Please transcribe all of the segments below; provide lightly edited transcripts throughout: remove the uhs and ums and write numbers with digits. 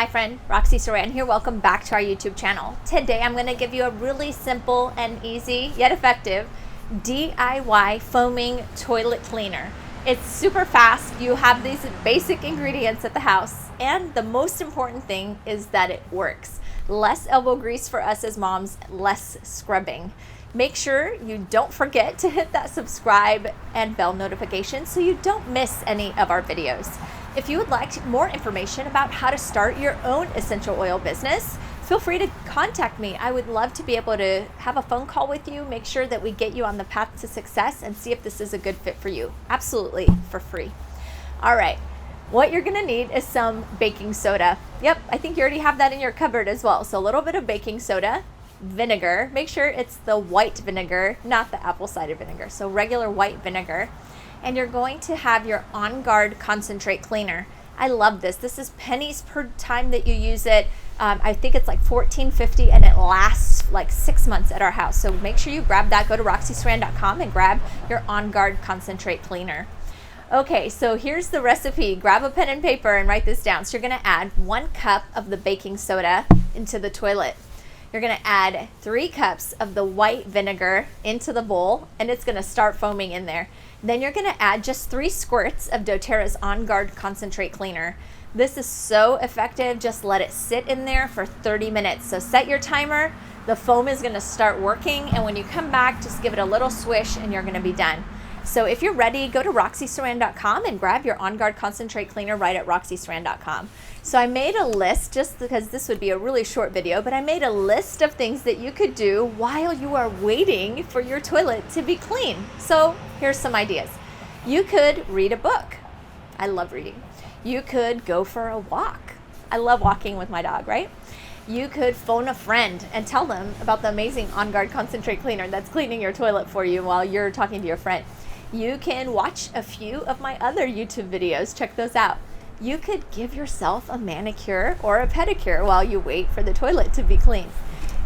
Hi friend, Roxy Saran here. Welcome back to our YouTube channel. Today I'm going to give you a really simple and easy yet effective DIY foaming toilet cleaner. It's super fast. You have these basic ingredients at the house, and the most important thing is that it works. Less elbow grease for us as moms, less scrubbing. Make sure you don't forget to hit that subscribe and bell notification so you don't miss any of our videos. If you would like more information about how to start your own essential oil business, feel free to contact me. I would love to be able to have a phone call with you, make sure that we get you on the path to success and see if this is a good fit for you. Absolutely for free. All right, what you're gonna need is some baking soda. Yep, I think you already have that in your cupboard as well. So a little bit of baking soda, vinegar. Make sure it's the white vinegar, not the apple cider vinegar. So regular white vinegar. And you're going to have your On Guard concentrate cleaner. I love this. This is pennies per time that you use it. I think it's like $14.50 and it lasts like 6 months at our house. So make sure you grab that. Go to roxysaran.com and grab your On Guard concentrate cleaner. Okay, so here's the recipe. Grab a pen and paper and write this down. So you're gonna add 1 cup of the baking soda into the toilet. You're gonna add 3 cups of the white vinegar into the bowl, and it's gonna start foaming in there. Then you're gonna add just 3 squirts of doTERRA's On Guard concentrate cleaner. This is so effective. Just let it sit in there for 30 minutes. So set your timer, the foam is gonna start working, and when you come back, just give it a little swish and you're gonna be done. So if you're ready, go to roxysaran.com and grab your On Guard concentrate cleaner right at roxysaran.com. So I made a list, just because this would be a really short video, but I made a list of things that you could do while you are waiting for your toilet to be clean. So here's some ideas. You could read a book. I love reading. You could go for a walk. I love walking with my dog, right? You could phone a friend and tell them about the amazing On Guard concentrate cleaner that's cleaning your toilet for you while you're talking to your friend. You can watch a few of my other YouTube videos. Check those out. You could give yourself a manicure or a pedicure while you wait for the toilet to be clean.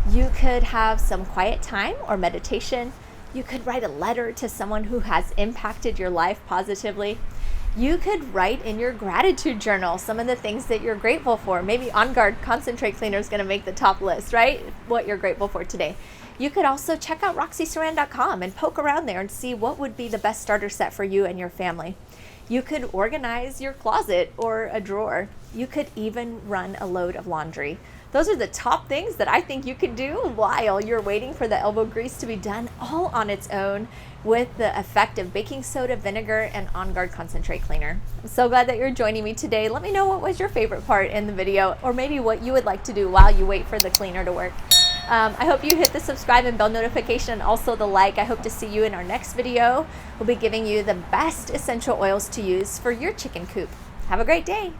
You could have some quiet time or meditation. You could write a letter to someone who has impacted your life positively. You could write in your gratitude journal some of the things that you're grateful for. Maybe On Guard concentrate cleaner is going to make the top list, right? What you're grateful for today. You could also check out roxysaran.com and poke around there and see what would be the best starter set for you and your family. You could organize your closet or a drawer. You could even run a load of laundry. Those are the top things that I think you could do while you're waiting for the elbow grease to be done, all on its own with the effect of baking soda, vinegar, and On Guard concentrate cleaner. I'm so glad that you're joining me today. Let me know what was your favorite part in the video, or maybe what you would like to do while you wait for the cleaner to work. I hope you hit the subscribe and bell notification, and also the like. I hope to see you in our next video. We'll be giving you the best essential oils to use for your chicken coop. Have a great day.